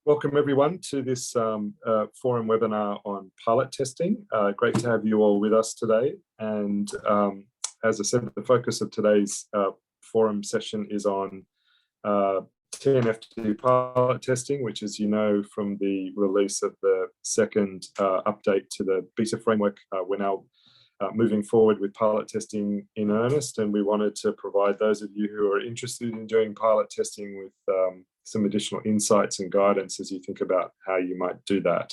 Welcome everyone to this forum webinar on pilot testing. Great to have you all with us today. And as I said, the focus of today's forum session is on TNFD pilot testing, which, as you know from the release of the second update to the beta framework, we're now moving forward with pilot testing in earnest. And we wanted to provide those of you who are interested in doing pilot testing with some additional insights and guidance as you think about how you might do that.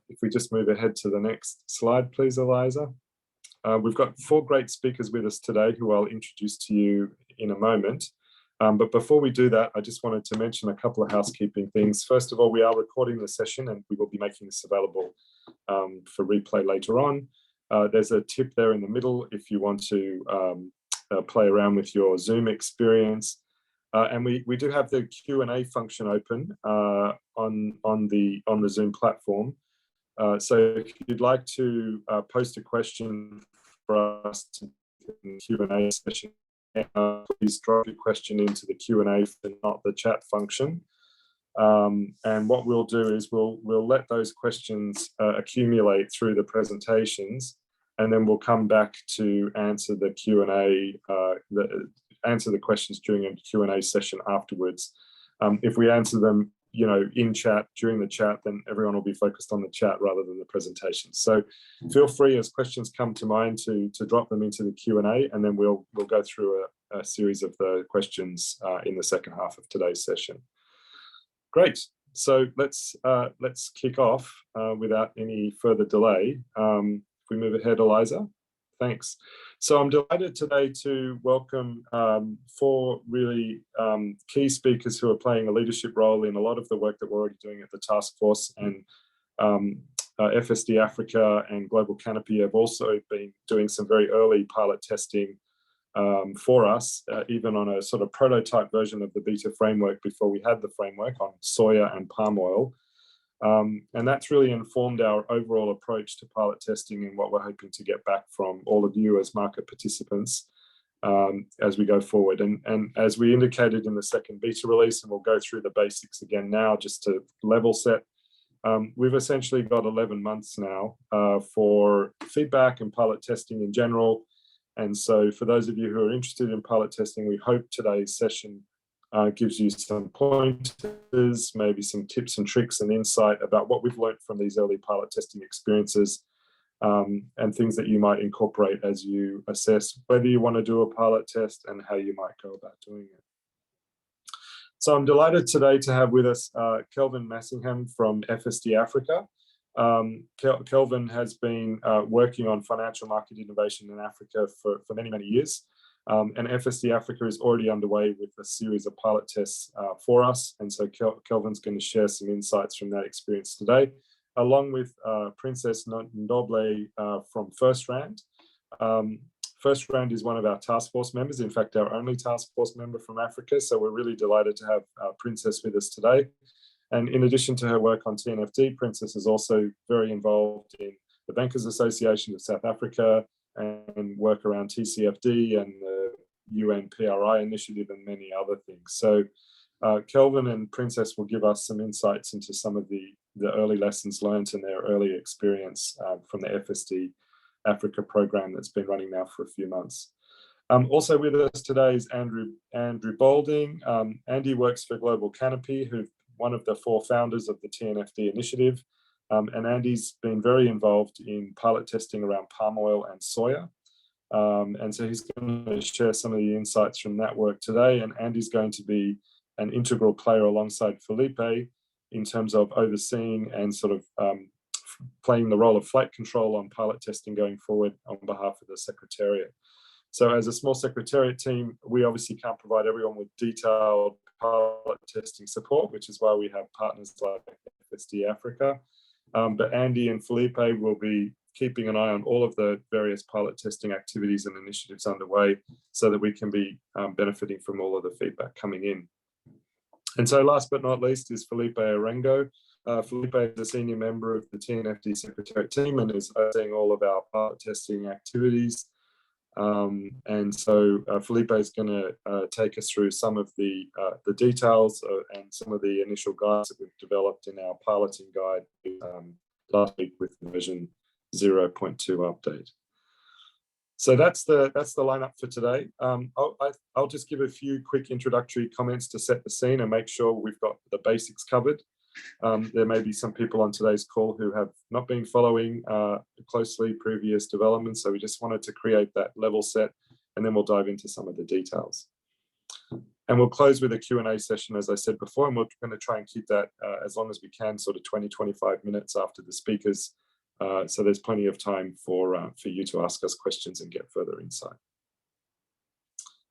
If we just move ahead to the next slide, please, Eliza. We've got 4 great speakers with us today who I'll introduce to you in a moment. But before we do that, I just wanted to mention a couple of housekeeping things. First of all, we are recording the session and we will be making this available for replay later on. There's a tip there in the middle if you want to play around with your Zoom experience. And we do have the Q&A function open on the Zoom platform. So if you'd like to post a question for us in the Q&A session, please drop your question into the Q&A and not the chat function. And what we'll do is we'll let those questions accumulate through the presentations, and then we'll come back to answer the Q&A, answer the questions during a Q&A session afterwards. If we answer them, in chat, during the chat, then everyone will be focused on the chat rather than the presentation. So feel free, as questions come to mind, to drop them into the Q&A, and then we'll go through a series of the questions in the second half of today's session. Great. So let's kick off without any further delay. If we move ahead, Eliza. Thanks. So I'm delighted today to welcome 4 really key speakers who are playing a leadership role in a lot of the work that we're already doing at the task force, and FSD Africa and Global Canopy have also been doing some very early pilot testing for us, even on a sort of prototype version of the beta framework before we had the framework on soya and palm oil. And that's really informed our overall approach to pilot testing and what we're hoping to get back from all of you as market participants as we go forward. And as we indicated in the second beta release, and we'll go through the basics again now just to level set, we've essentially got 11 months now for feedback and pilot testing in general. And so for those of you who are interested in pilot testing, we hope today's session gives you some pointers, maybe some tips and tricks and insight about what we've learned from these early pilot testing experiences, and things that you might incorporate as you assess whether you want to do a pilot test and how you might go about doing it. So I'm delighted today to have with us Kelvin Massingham from FSD Africa. Kelvin has been working on financial market innovation in Africa for many, many years. And FSD Africa is already underway with a series of pilot tests for us. And so Kelvin's going to share some insights from that experience today, along with Princess Ndobe from FirstRand. FirstRand is one of our task force members, in fact, our only task force member from Africa. So we're really delighted to have Princess with us today. And in addition to her work on TNFD, Princess is also very involved in the Bankers Association of South Africa, and work around TCFD and the UN PRI initiative and many other things. So Kelvin and Princess will give us some insights into some of the early lessons learned and their early experience from the FSD Africa program that's been running now for a few months. Also with us today is Andrew Boulding. Andy works for Global Canopy, who's one of the 4 founders of the TNFD initiative. And Andy's been very involved in pilot testing around palm oil and soya. And so he's going to share some of the insights from that work today. And Andy's going to be an integral player alongside Felipe in terms of overseeing and sort of playing the role of flight control on pilot testing going forward on behalf of the Secretariat. So as a small Secretariat team, we obviously can't provide everyone with detailed pilot testing support, which is why we have partners like FSD Africa. But Andy and Felipe will be keeping an eye on all of the various pilot testing activities and initiatives underway so that we can be benefiting from all of the feedback coming in. And so last but not least is Felipe Arango. Felipe is a senior member of the TNFD Secretariat team and is overseeing all of our pilot testing activities. And so Felipe is going to take us through some of the details and some of the initial guides that we've developed in our piloting guide last week with version 0.2 update. So that's the lineup for today. I'll just give a few quick introductory comments to set the scene and make sure we've got the basics covered. There may be some people on today's call who have not been following closely previous developments, so we just wanted to create that level set, and then we'll dive into some of the details. And we'll close with a Q&A session, as I said before, and we're going to try and keep that as long as we can, sort of 20-25 minutes after the speakers. So there's plenty of time for you to ask us questions and get further insight.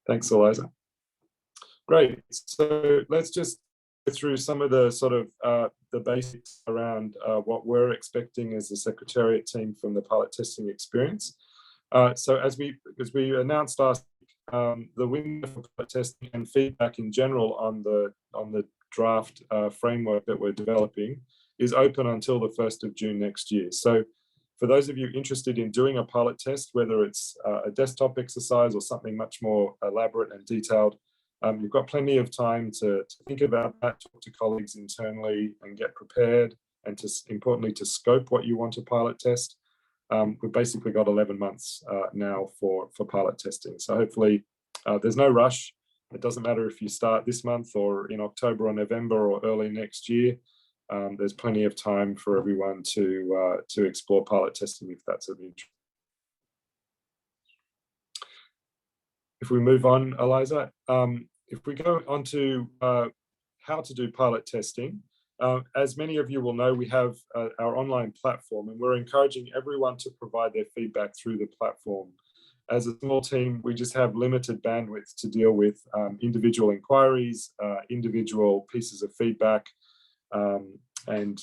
Thanks, Eliza. Great. So let's just go through some of the sort of the basics around what we're expecting as the Secretariat team from the pilot testing experience. So as we announced last week, the window for pilot testing and feedback in general on the draft framework that we're developing is open until the 1st of June next year. So for those of you interested in doing a pilot test, whether it's a desktop exercise or something much more elaborate and detailed, you've got plenty of time to think about that, talk to colleagues internally and get prepared, and importantly to scope what you want to pilot test. We've basically got 11 months now for pilot testing. So hopefully there's no rush. It doesn't matter if you start this month or in October or November or early next year. There's plenty of time for everyone to explore pilot testing if that's of interest. If we move on, Eliza, if we go on to how to do pilot testing, as many of you will know, we have our online platform, and we're encouraging everyone to provide their feedback through the platform. As a small team, we just have limited bandwidth to deal with individual inquiries, individual pieces of feedback, and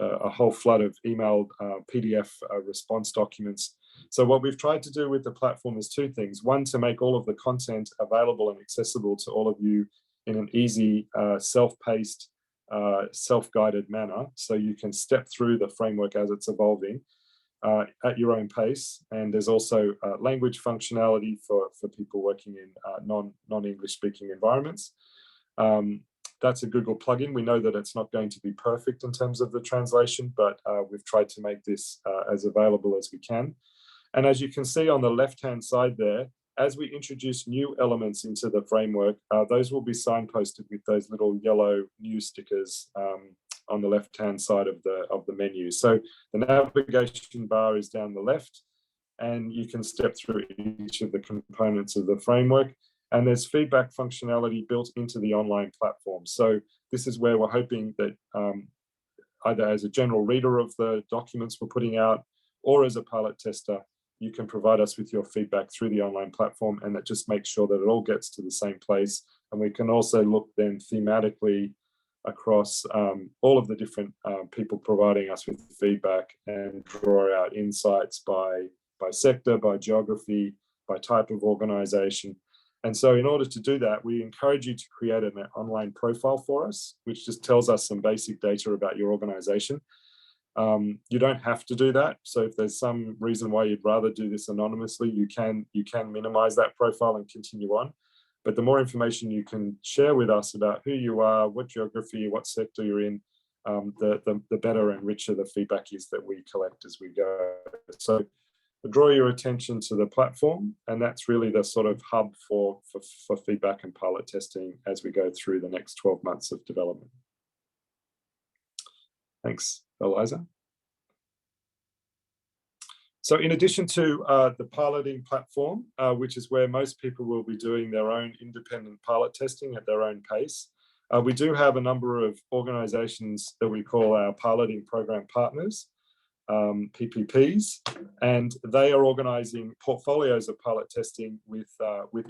a whole flood of emailed PDF response documents. So what we've tried to do with the platform is two things. One, to make all of the content available and accessible to all of you in an easy, self-paced, self-guided manner, so you can step through the framework as it's evolving at your own pace. And there's also language functionality for people working in non-English speaking environments. That's a Google plugin. We know that it's not going to be perfect in terms of the translation, but we've tried to make this as available as we can. And as you can see on the left-hand side there, as we introduce new elements into the framework, those will be signposted with those little yellow new stickers on the left-hand side of the menu. So the navigation bar is down the left, and you can step through each of the components of the framework. And there's feedback functionality built into the online platform. So this is where we're hoping that either as a general reader of the documents we're putting out or as a pilot tester, you can provide us with your feedback through the online platform, and that just makes sure that it all gets to the same place. And we can also look then thematically across all of the different people providing us with feedback and draw out insights by sector, by geography, by type of organization. And so in order to do that, we encourage you to create an online profile for us, which just tells us some basic data about your organization. You don't have to do that. So if there's some reason why you'd rather do this anonymously, you can minimize that profile and continue on. But the more information you can share with us about who you are, what geography, what sector you're in, the better and richer the feedback is that we collect as we go. So draw your attention to the platform, and that's really the sort of hub for feedback and pilot testing as we go through the next 12 months of development. Thanks, Eliza. So in addition to the piloting platform, which is where most people will be doing their own independent pilot testing at their own pace, we do have a number of organizations that we call our piloting program partners, PPPs, and they are organizing portfolios of pilot testing with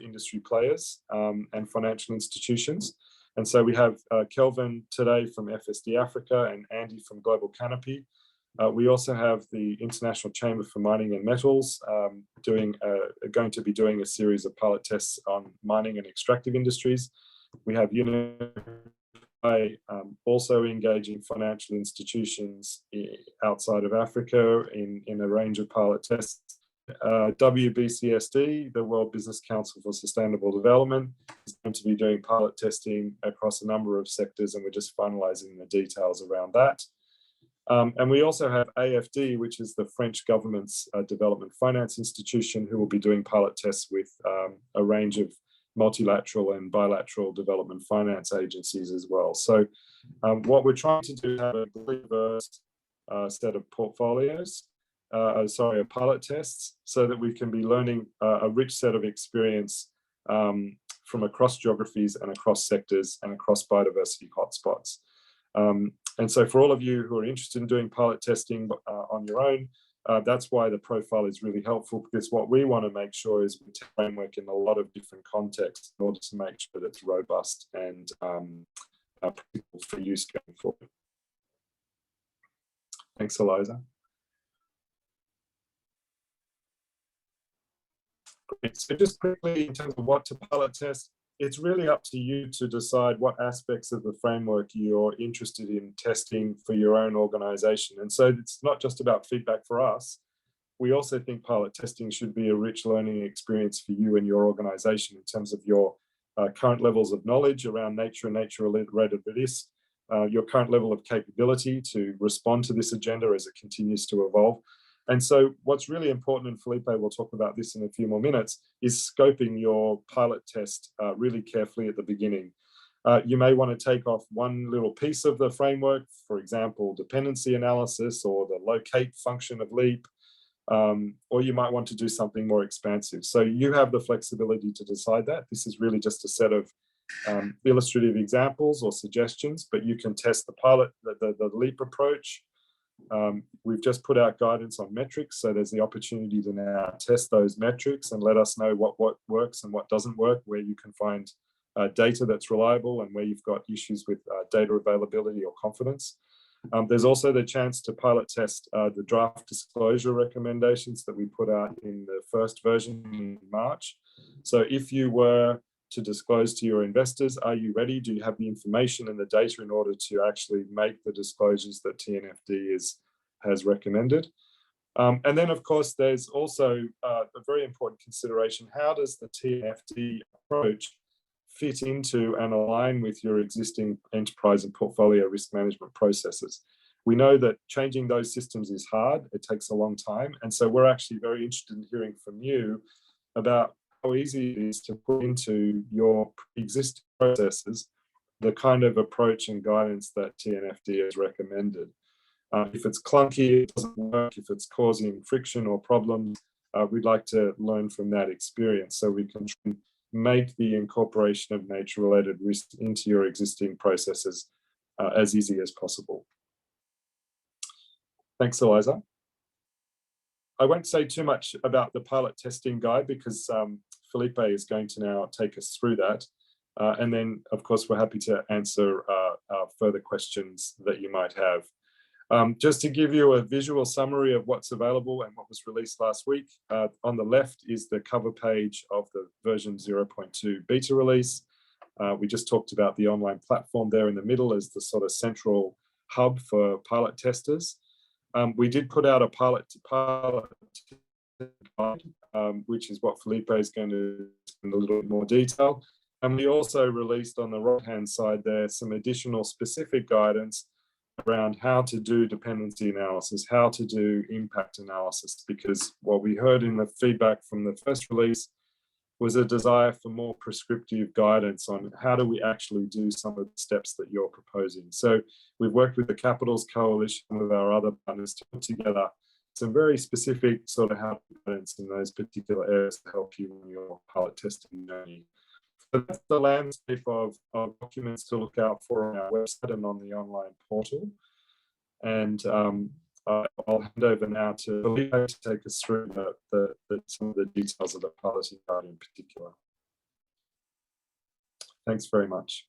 industry players and financial institutions. And so we have Kelvin today from FSD Africa and Andy from Global Canopy. We also have the International Chamber for Mining and Metals going to be doing a series of pilot tests on mining and extractive industries. We have also engaging financial institutions outside of Africa in a range of pilot tests. WBCSD, the World Business Council for Sustainable Development, is going to be doing pilot testing across a number of sectors, and we're just finalizing the details around that. And we also have AFD, which is the French government's development finance institution, who will be doing pilot tests with a range of multilateral and bilateral development finance agencies as well. So what we're trying to do is have a diverse set of portfolios, pilot tests, so that we can be learning a rich set of experience from across geographies and across sectors and across biodiversity hotspots. And so for all of you who are interested in doing pilot testing on your own, that's why the profile is really helpful, because what we want to make sure is we take framework in a lot of different contexts in order to make sure that it's robust and practical for use going forward. Thanks, Eliza. Great. So just quickly, in terms of what to pilot test, it's really up to you to decide what aspects of the framework you're interested in testing for your own organization. And so it's not just about feedback for us. We also think pilot testing should be a rich learning experience for you and your organization in terms of your current levels of knowledge around nature and nature-related risk, your current level of capability to respond to this agenda as it continues to evolve. And so what's really important, and Felipe will talk about this in a few more minutes, is scoping your pilot test really carefully at the beginning. You may want to take off one little piece of the framework, for example, dependency analysis or the locate function of LEAP, or you might want to do something more expansive. So you have the flexibility to decide that. This is really just a set of illustrative examples or suggestions, but you can test the pilot, the LEAP approach. We've just put out guidance on metrics, so there's the opportunity to now test those metrics and let us know what works and what doesn't work, where you can find data that's reliable and where you've got issues with data availability or confidence. There's also the chance to pilot test the draft disclosure recommendations that we put out in the first version in March. So if you were to disclose to your investors, are you ready? Do you have the information and the data in order to actually make the disclosures that TNFD has recommended? And then, of course, there's also a very important consideration. How does the TNFD approach fit into and align with your existing enterprise and portfolio risk management processes? We know that changing those systems is hard. It takes a long time. And so we're actually very interested in hearing from you about how easy it is to put into your existing processes the kind of approach and guidance that TNFD has recommended. If it's clunky, it doesn't work, if it's causing friction or problems, we'd like to learn from that experience so we can make the incorporation of nature-related risk into your existing processes as easy as possible. Thanks, Eliza. I won't say too much about the pilot testing guide because Felipe is going to now take us through that. And then, of course, we're happy to answer further questions that you might have. Just to give you a visual summary of what's available and what was released last week, on the left is the cover page of the version 0.2 beta release. We just talked about the online platform there in the middle as the sort of central hub for pilot testers. We did put out a pilot guide, which is what Felipe is going to in a little bit more detail. And we also released on the right-hand side there some additional specific guidance around how to do dependency analysis, how to do impact analysis, because what we heard in the feedback from the first release was a desire for more prescriptive guidance on how do we actually do some of the steps that you're proposing. So we've worked with the Capitals Coalition with our other partners to put together some very specific sort of how guidance in those particular areas to help you on your pilot testing journey. So that's the landscape of documents to look out for on our website and on the online portal. And I'll hand over now to Felipe to take us through some of the details of the piloting guide in particular. Thanks very much.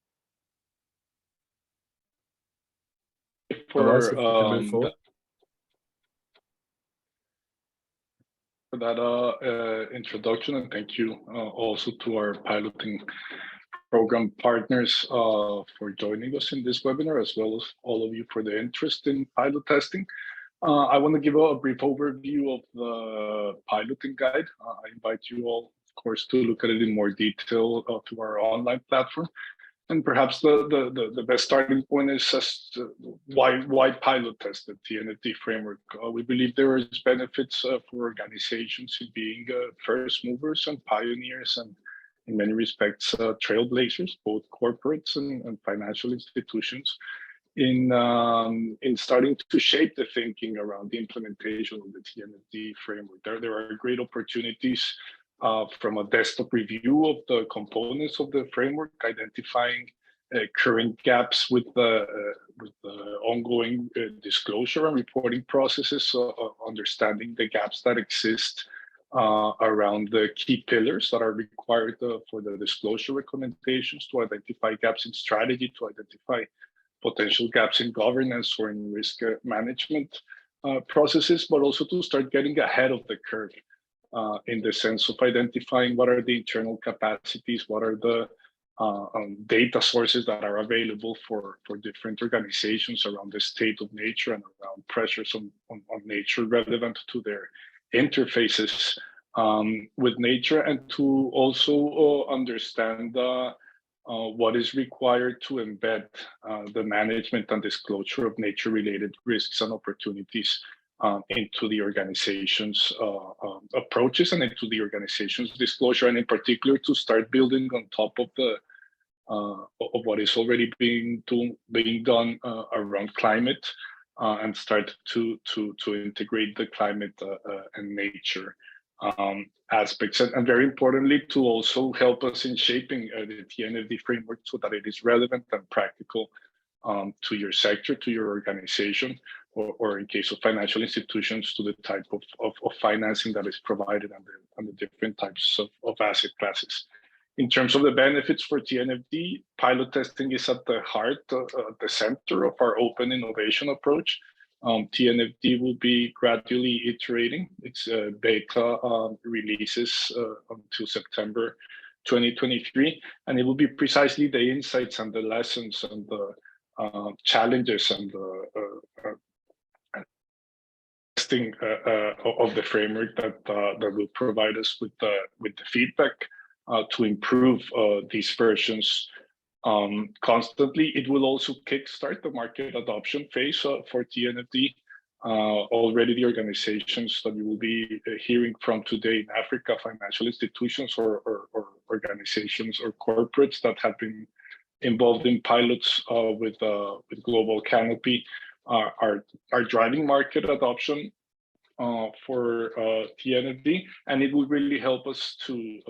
For that introduction, and thank you also to our piloting program partners for joining us in this webinar, as well as all of you for the interest in pilot testing. I want to give a brief overview of the piloting guide. I invite you all, of course, to look at it in more detail through our online platform. And perhaps the best starting point is just why pilot test the TNFD framework. We believe there is benefits for organizations in being first movers and pioneers, and in many respects trailblazers, both corporates and financial institutions, in starting to shape the thinking around the implementation of the TNFD framework. There are great opportunities from a desktop review of the components of the framework, identifying current gaps with the ongoing disclosure and reporting processes, understanding the gaps that exist around the key pillars that are required for the disclosure recommendations, to identify gaps in strategy, to identify potential gaps in governance or in risk management processes, but also to start getting ahead of the curve in the sense of identifying what are the internal capacities, what are the data sources that are available for different organizations around the state of nature and around pressures on nature relevant to their interfaces with nature, and to also understand what is required to embed the management and disclosure of nature-related risks and opportunities into the organization's approaches and into the organization's disclosure, and in particular to start building on top of the of what is already being done around climate, and start to integrate the climate and nature aspects, and very importantly, to also help us in shaping the TNFD framework so that it is relevant and practical to your sector, to your organization, or in case of financial institutions, to the type of financing that is provided and the different types of asset classes. In terms of the benefits for TNFD, pilot testing is at the heart, the center of our open innovation approach. TNFD will be gradually iterating its beta releases until September 2023, and it will be precisely the insights and the lessons and the challenges and the testing of the framework that will provide us with the feedback to improve these versions constantly. It will also kickstart the market adoption phase for TNFD. Already the organizations that we will be hearing from today in Africa, financial institutions or organizations or corporates that have been involved in pilots with global Canopy, are driving market adoption for TNFD, and it will really help us to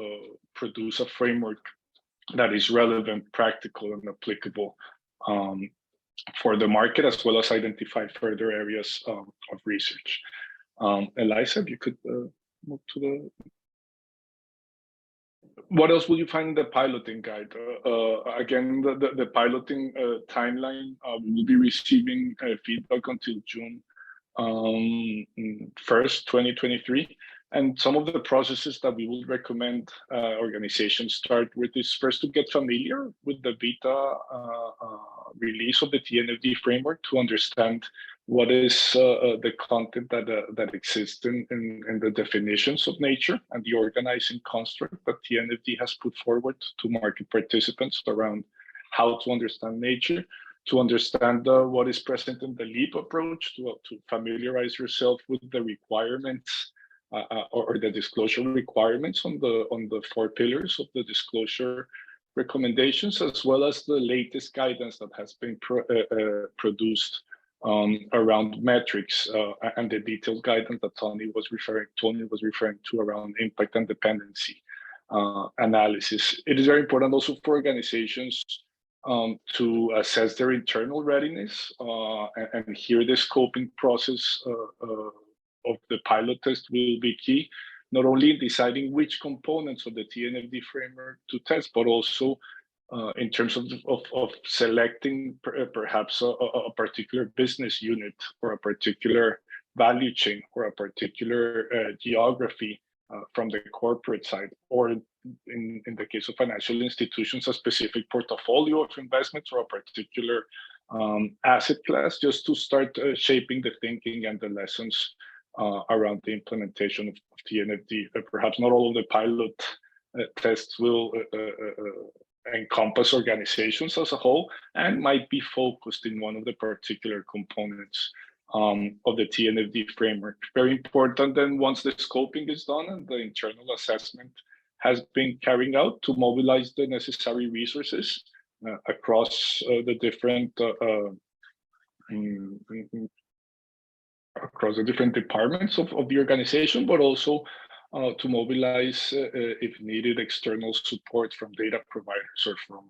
produce a framework that is relevant, practical, and applicable for the market, as well as identify further areas of research. Eliza, if you could move to the... What else will you find in the piloting guide? Again, the piloting timeline, we will be receiving feedback until June 1st, 2023. And some of the processes that we would recommend organizations start with is first to get familiar with the beta release of the TNFD framework, to understand what is the content that exists in the definitions of nature and the organizing construct that TNFD has put forward to market participants around how to understand nature, to understand what is present in the LEAP approach, to familiarize yourself with the requirements or the disclosure requirements on the 4 pillars of the disclosure recommendations, as well as the latest guidance that has been produced around metrics and the detailed guidance that Tony was referring to around impact and dependency analysis. It is very important also for organizations to assess their internal readiness, and here the scoping process of the pilot test will be key, not only in deciding which components of the TNFD framework to test, but also in terms of selecting perhaps a particular business unit or a particular value chain or a particular geography from the corporate side, or in the case of financial institutions, a specific portfolio of investments or a particular asset class, just to start shaping the thinking and the lessons around the implementation of TNFD. Perhaps not all of the pilot tests will encompass organizations as a whole, and might be focused in one of the particular components of the TNFD framework. Very important then, once the scoping is done and the internal assessment has been carried out, to mobilize the necessary resources across the different departments of the organization, but also to mobilize, if needed, external support from data providers or from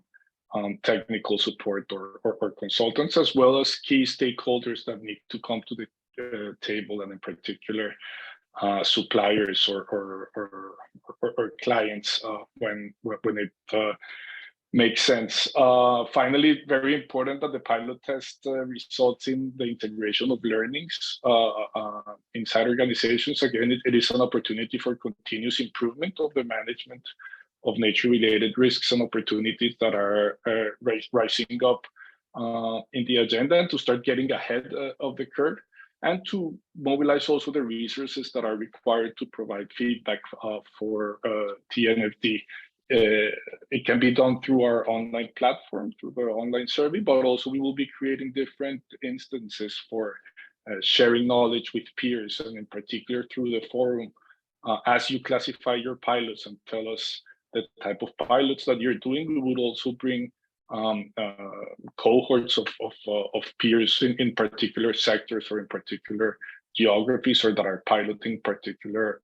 technical support or consultants, as well as key stakeholders that need to come to the table, and in particular suppliers or clients when it makes sense. Finally, very important that the pilot test results in the integration of learnings inside organizations. Again, it is an opportunity for continuous improvement of the management of nature-related risks and opportunities that are rising up in the agenda, and to start getting ahead of the curve, and to mobilize also the resources that are required to provide feedback for TNFD. It can be done through our online platform, through the online survey, but also we will be creating different instances for sharing knowledge with peers, and in particular through the forum. As you classify your pilots and tell us the type of pilots that you're doing, we would also bring cohorts of peers in particular sectors or in particular geographies, or that are piloting particular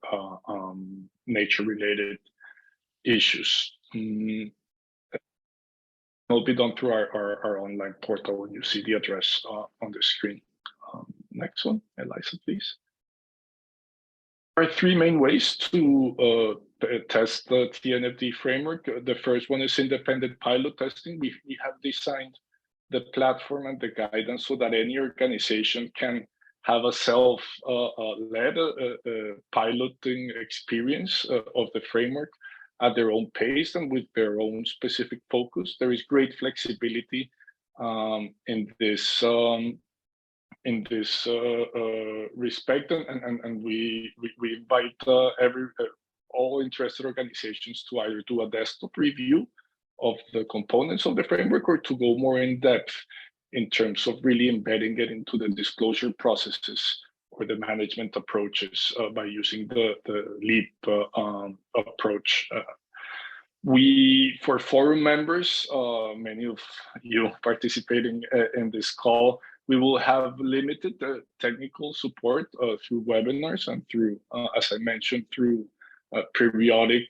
nature-related issues. It will be done through our online portal when you see the address on the screen. Next one, Eliza, please. There are three main ways to test the TNFD framework. The first one is independent pilot testing. We have designed the platform and the guidance so that any organization can have a self-led piloting experience of the framework at their own pace and with their own specific focus. There is great flexibility in this respect, and we invite all interested organizations to either do a desktop review of the components of the framework, or to go more in depth in terms of really embedding it into the disclosure processes or the management approaches by using the LEAP approach. For forum members, many of you participating in this call, we will have limited technical support through webinars and through, as I mentioned, through periodic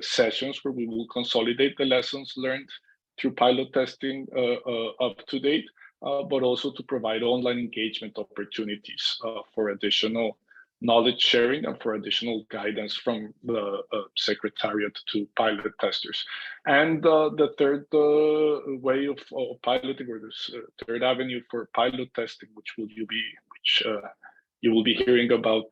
sessions where we will consolidate the lessons learned through pilot testing up to date, but also to provide online engagement opportunities for additional knowledge sharing and for additional guidance from the Secretariat to pilot testers. And the third way of piloting, or this third avenue for pilot testing, which you will be hearing about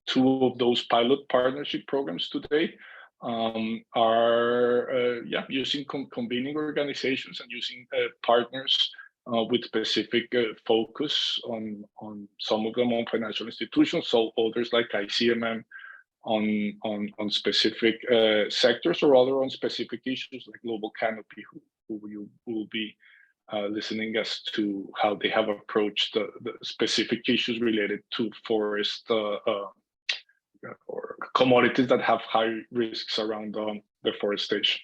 two of those pilot partnership programs today, are using convening organizations and using partners with specific focus on some of them on financial institutions, so others like ICMM on specific sectors, or other on specific issues like Global Canopy, who you will be listening as to how they have approached the specific issues related to forest or commodities that have high risks around deforestation.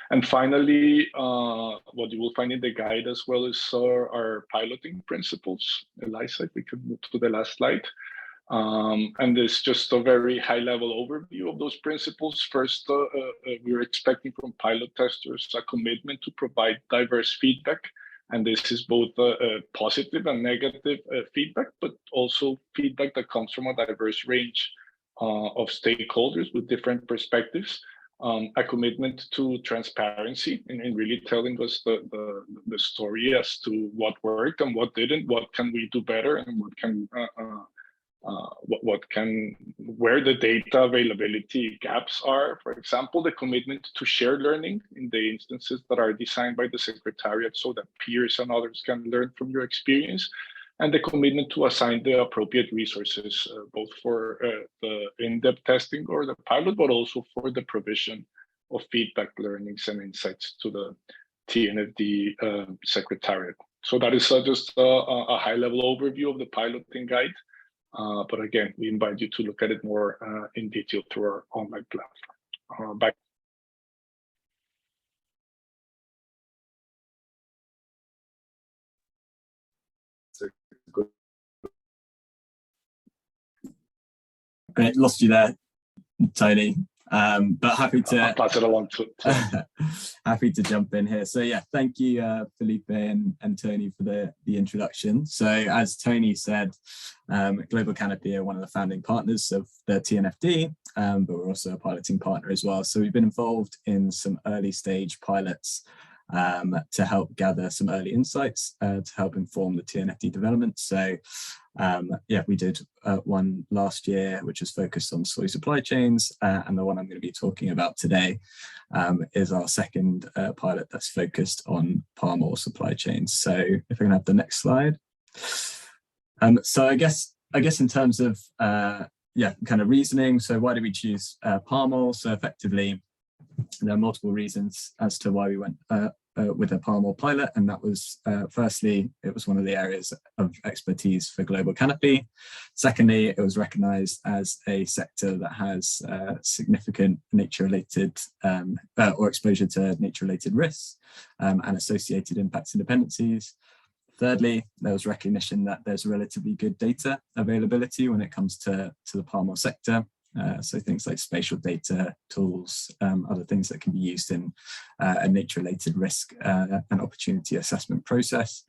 And finally, what you will find in the guide as well is our piloting principles. Eliza, if we can move to the last slide. And this is just a very high-level overview of those principles. First, we're expecting from pilot testers a commitment to provide diverse feedback. And this is both positive and negative feedback, but also feedback that comes from a diverse range of stakeholders with different perspectives. A commitment to transparency in really telling us the story as to what worked and what didn't, what can we do better, and what can where the data availability gaps are. For example, the commitment to shared learning in the instances that are designed by the Secretariat so that peers and others can learn from your experience, and the commitment to assign the appropriate resources, both for the in-depth testing or the pilot, but also for the provision of feedback, learnings, and insights to the TNFD Secretariat. So that is just a high-level overview of the piloting guide. But again, we invite you to look at it more in detail through our online platform. Back. I lost you there, Tony. But happy to I'll pass it along to happy to jump in here. So yeah, thank you, Felipe and Tony, for the introduction. So as Tony said, Global Canopy are one of the founding partners of the TNFD, but we're also a piloting partner as well. So we've been involved in some early stage pilots to help gather some early insights to help inform the TNFD development. So yeah, we did one last year, which was focused on soy supply chains, and the one I'm going to be talking about today is our second pilot that's focused on palm oil supply chains. So if I can have the next slide. So I guess in terms of yeah, kind of reasoning, so why did we choose palm oil? So effectively, there are multiple reasons as to why we went with a palm oil pilot, and that was firstly, it was one of the areas of expertise for Global Canopy. Secondly, it was recognised as a sector that has significant nature-related or exposure to nature-related risks and associated impacts and dependencies. Thirdly, there was recognition that there's relatively good data availability when it comes to the palm oil sector. So things like spatial data, tools, other things that can be used in a nature-related risk and opportunity assessment process.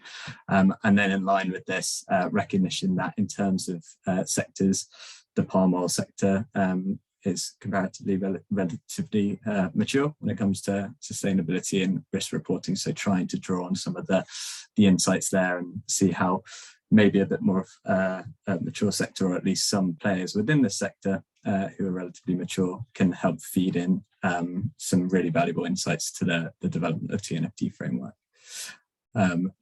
And then in line with this, recognition that in terms of sectors, the palm oil sector is comparatively relatively mature when it comes to sustainability and risk reporting. So trying to draw on some of the insights there and see how maybe a bit more of a mature sector, or at least some players within the sector who are relatively mature, can help feed in some really valuable insights to the development of TNFD framework.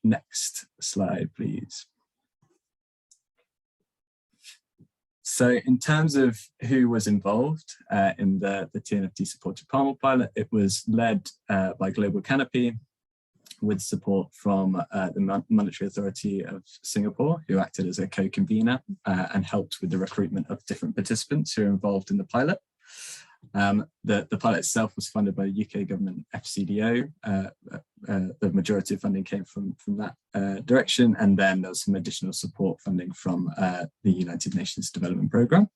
Next slide, please. So in terms of who was involved in the TNFD supported palm oil pilot, it was led by Global Canopy, with support from the Monetary Authority of Singapore, who acted as a co-convener and helped with the recruitment of different participants who are involved in the pilot. The pilot itself was funded by the UK government FCDO. The majority of funding came from that direction, and then there was some additional support funding from the United Nations Development Programme.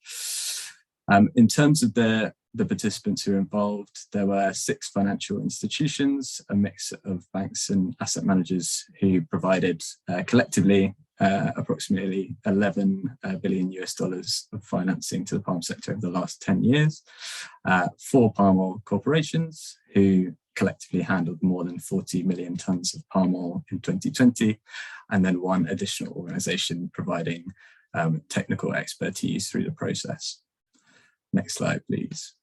In terms of the participants who were involved, there were 6 financial institutions, a mix of banks and asset managers, who provided collectively approximately $11 billion of financing to the palm sector over the last 10 years. 4 palm oil corporations, who collectively handled more than 40 million tonnes of palm oil in 2020, and then 1 additional organisation providing technical expertise through the process. Next slide, please.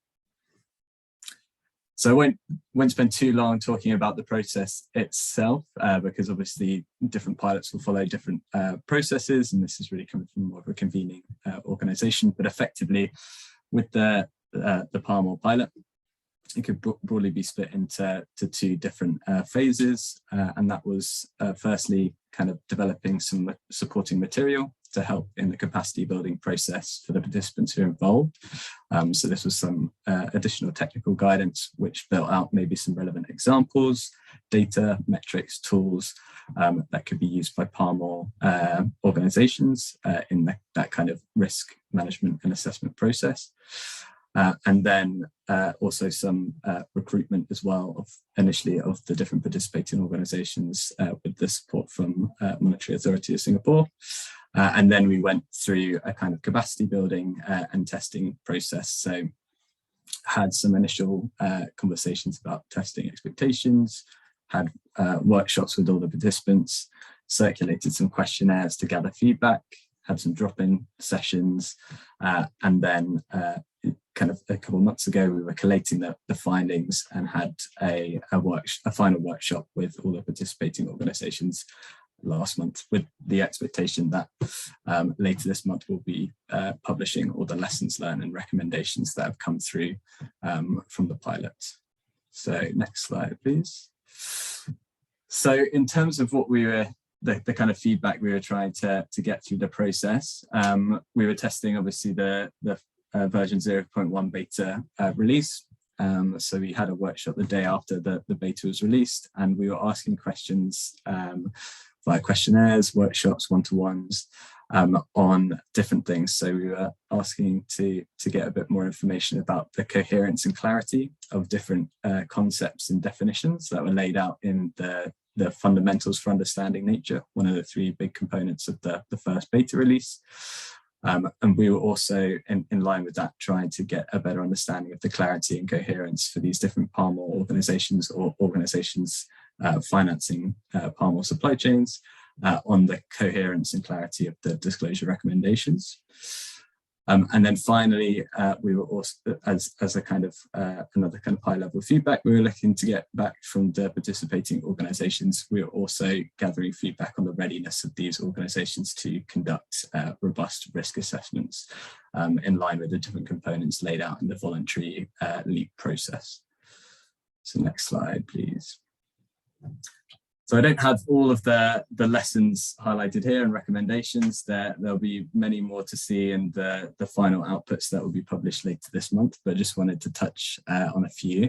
So I won't spend too long talking about the process itself, because obviously different pilots will follow different processes, and this is really coming from more of a convening organisation. But effectively, with the palm oil pilot, it could broadly be split into 2 different phases, and that was firstly kind of developing some supporting material to help in the capacity building process for the participants who are involved. So this was some additional technical guidance, which built out maybe some relevant examples, data, metrics, tools that could be used by palm oil organisations in that kind of risk management and assessment process. And then also some recruitment as well initially of the different participating organisations with the support from Monetary Authority of Singapore. And then we went through a kind of capacity building and testing process. So had some initial conversations about testing expectations, had workshops with all the participants, circulated some questionnaires to gather feedback, had some drop-in sessions, and then kind of a couple of months ago, we were collating the findings and had a final workshop with all the participating organisations last month, with the expectation that later this month we'll be publishing all the lessons learned and recommendations that have come through from the pilot. So next slide, please. So in terms of what we were, the kind of feedback we were trying to get through the process, we were testing obviously the version 0.1 beta release. So we had a workshop the day after the beta was released, and we were asking questions via questionnaires, workshops, one-to-ones on different things. So we were asking to get a bit more information about the coherence and clarity of different concepts and definitions that were laid out in the fundamentals for understanding nature, one of the 3 big components of the first beta release. And we were also, in line with that, trying to get a better understanding of the clarity and coherence for these different palm oil organizations or organizations financing palm oil supply chains on the coherence and clarity of the disclosure recommendations. And then finally, we were also, as a kind of another kind of high-level feedback, we were looking to get back from the participating organisations. We were also gathering feedback on the readiness of these organisations to conduct robust risk assessments in line with the different components laid out in the voluntary LEAP process. So next slide, please. So I don't have all of the lessons highlighted here and recommendations. There'll be many more to see in the final outputs that will be published later this month, but just wanted to touch on a few.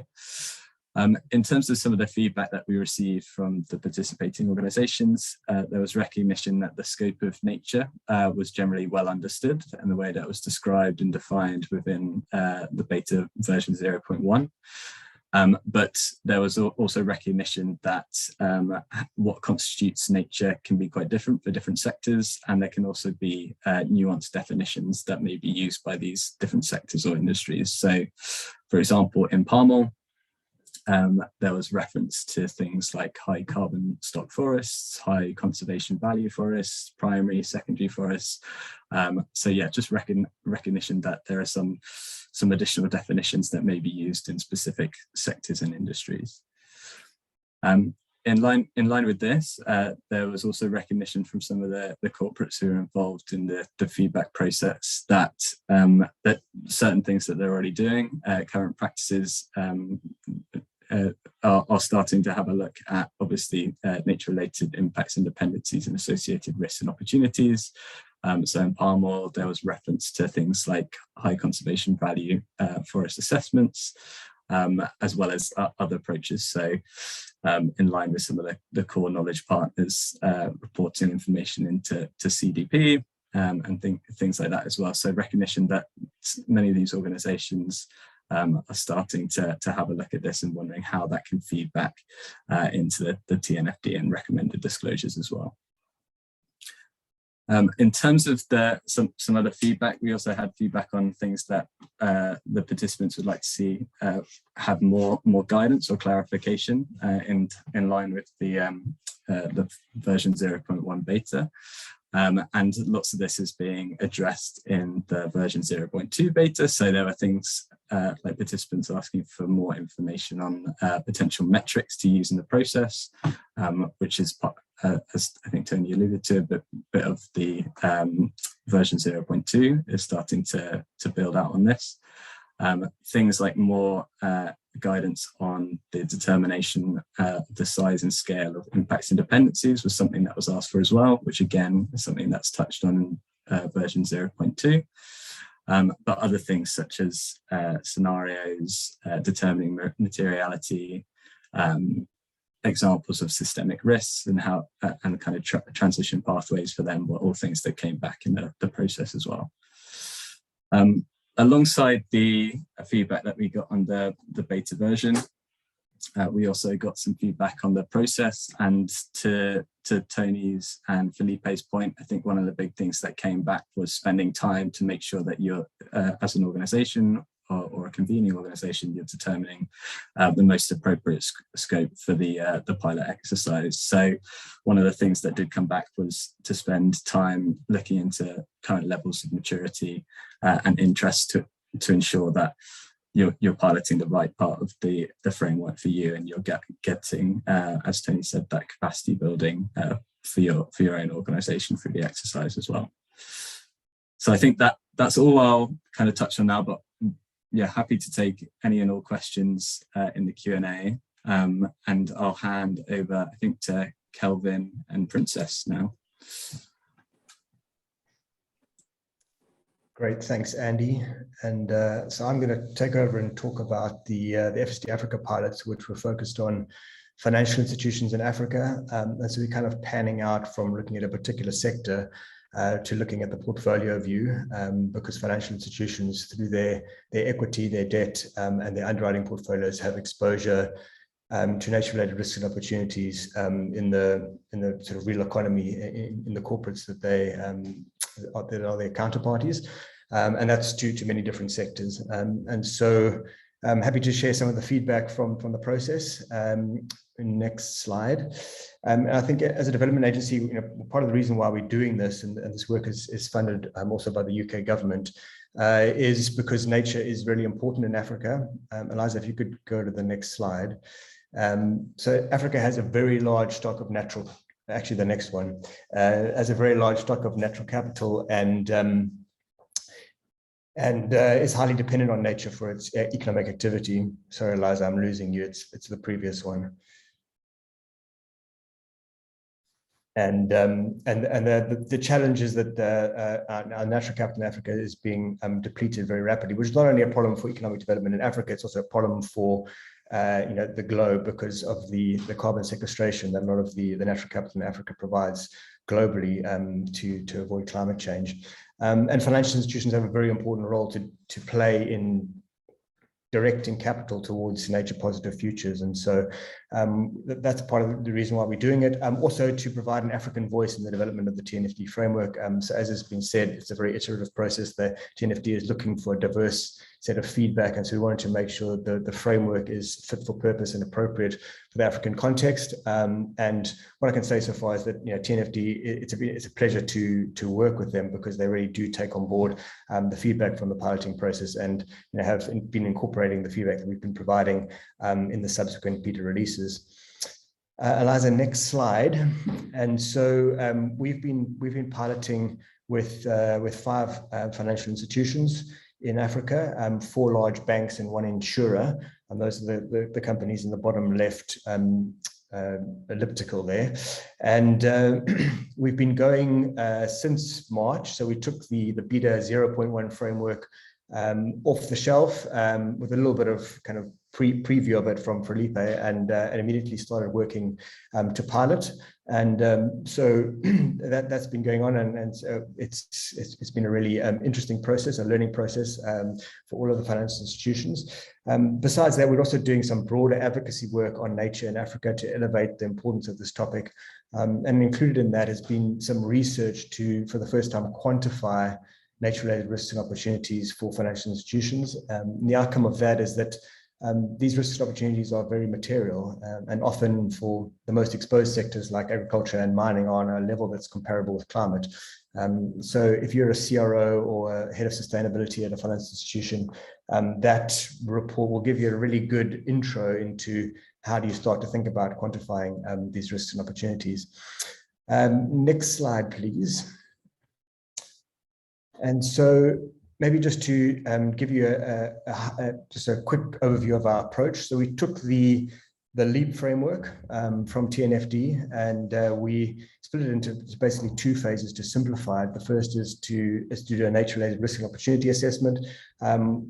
In terms of some of the feedback that we received from the participating organisations, there was recognition that the scope of nature was generally well understood and the way that was described and defined within the beta version 0.1. But there was also recognition that what constitutes nature can be quite different for different sectors, and there can also be nuanced definitions that may be used by these different sectors or industries. So, for example, in palm oil, there was reference to things like high carbon stock forests, high conservation value forests, primary, secondary forests. So yeah, just recognition that there are some additional definitions that may be used in specific sectors and industries. In line with this, there was also recognition from some of the corporates who are involved in the feedback process that that certain things that they're already doing, current practices, are starting to have a look at, obviously, nature-related impacts and dependencies and associated risks and opportunities. So in palm oil, there was reference to things like high conservation value forest assessments, as well as other approaches. So in line with some of the core knowledge partners reporting information into CDP and things like that as well. So recognition that many of these organizations are starting to have a look at this and wondering how that can feed back into the TNFD and recommended disclosures as well. In terms of some other feedback, we also had feedback on things that the participants would like to see have more guidance or clarification in line with the version 0.1 beta. And lots of this is being addressed in the version 0.2 beta. So there are things like participants asking for more information on potential metrics to use in the process, which is, as I think Tony alluded to, a bit of the version 0.2 is starting to build out on this. Things like more guidance on the determination of the size and scale of impacts and dependencies was something that was asked for as well, which again is something that's touched on in version 0.2. But other things such as scenarios, determining materiality, examples of systemic risks and how and kind of transition pathways for them were all things that came back in the process as well. Alongside the feedback that we got on the beta version, we also got some feedback on the process. And to Tony's and Felipe's point, I think one of the big things that came back was spending time to make sure that you're, as an organization or a convening organisation, you're determining the most appropriate scope for the pilot exercise. So one of the things that did come back was to spend time looking into current levels of maturity and interest to ensure that you're piloting the right part of the framework for you, and you're getting, as Tony said, that capacity building for your own organisation through the exercise as well. So I think that's all I'll kind of touch on now, but yeah, happy to take any and all questions in the Q&A, and I'll hand over, I think, to Kelvin and Princess now. Great, thanks, Andy. And so I'm going to take over and talk about the FSD Africa pilots, which were focused on financial institutions in Africa. And so we're kind of panning out from looking at a particular sector to looking at the portfolio view, because financial institutions, through their equity, their debt, and their underwriting portfolios, have exposure to nature-related risks and opportunities in the sort of real economy, in the corporates that they are their counterparties, and that's due to many different sectors. And so I'm happy to share some of the feedback from the process. Next slide. And I think as a development agency, part of the reason why we're doing this, and this work is funded also by the UK government, is because nature is really important in Africa. Eliza, if you could go to the next slide. So Africa has a very large stock of natural, actually the next one, has a very large stock of natural capital, and is highly dependent on nature for its economic activity. Sorry, Eliza, I'm losing you. It's the previous one. And the challenge is that our natural capital in Africa is being depleted very rapidly, which is not only a problem for economic development in Africa, it's also a problem for the globe, because of the carbon sequestration that a lot of the natural capital in Africa provides globally to avoid climate change. And financial institutions have a very important role to play in directing capital towards nature positive futures. And so that's part of the reason why we're doing it. Also to provide an African voice in the development of the TNFD framework. So as has been said, it's a very iterative process. The TNFD is looking for a diverse set of feedback. And so we wanted to make sure that the framework is fit for purpose and appropriate for the African context. And what I can say so far is that TNFD, it's a pleasure to work with them, because they really do take on board the feedback from the piloting process, and have been incorporating the feedback that we've been providing in the subsequent beta releases. Eliza, next slide. And so we've been piloting with 5 financial institutions in Africa, 4 large banks and 1 insurer, and those are the companies in the bottom left elliptical there. And we've been going since March. So we took the beta 0.1 framework off the shelf with a little bit of kind of preview of it from Felipe, and immediately started working to pilot. And so that's been going on, and so it's been a really interesting process, a learning process for all of the financial institutions. Besides that, we're also doing some broader advocacy work on nature in Africa to elevate the importance of this topic. And included in that has been some research to, for the first time, quantify nature-related risks and opportunities for financial institutions. The outcome of that is that these risks and opportunities are very material, and often for the most exposed sectors like agriculture and mining are on a level that's comparable with climate. So if you're a CRO or a head of sustainability at a financial institution, that report will give you a really good intro into how do you start to think about quantifying these risks and opportunities. Next slide, please. And so maybe just to give you just a quick overview of our approach. So we took the LEAP framework from TNFD, and we split it into basically 2 phases to simplify it. The first is to do a nature-related risk and opportunity assessment,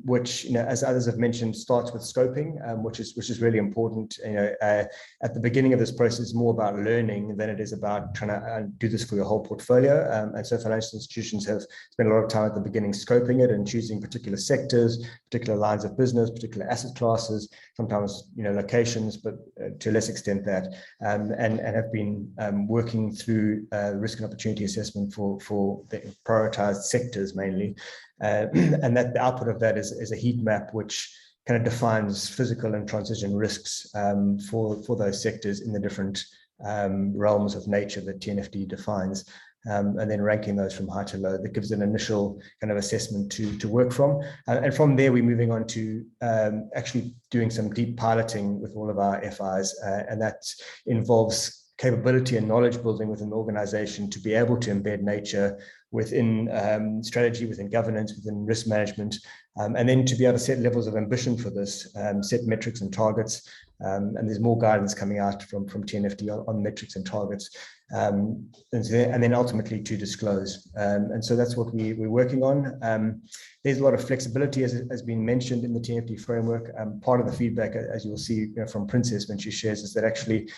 which, as others have mentioned, starts with scoping, which is really important. At the beginning of this process, it's more about learning than it is about trying to do this for your whole portfolio. And so financial institutions have spent a lot of time at the beginning scoping it and choosing particular sectors, particular lines of business, particular asset classes, sometimes locations, but to a less extent that, and have been working through risk and opportunity assessment for the prioritized sectors mainly. And that the output of that is a heat map which kind of defines physical and transition risks for those sectors in the different realms of nature that TNFD defines. And then ranking those from high to low. That gives an initial kind of assessment to work from. And from there, we're moving on to actually doing some deep piloting with all of our FIs. And that involves capability and knowledge building within the organization to be able to embed nature within strategy, within governance, within risk management, and then to be able to set levels of ambition for this, set metrics and targets. And there's more guidance coming out from TNFD on metrics and targets, and then ultimately to disclose. And so that's what we're working on. There's a lot of flexibility, as has been mentioned, in the TNFD framework. Part of the feedback, as you'll see from Princess when she shares, is that actually,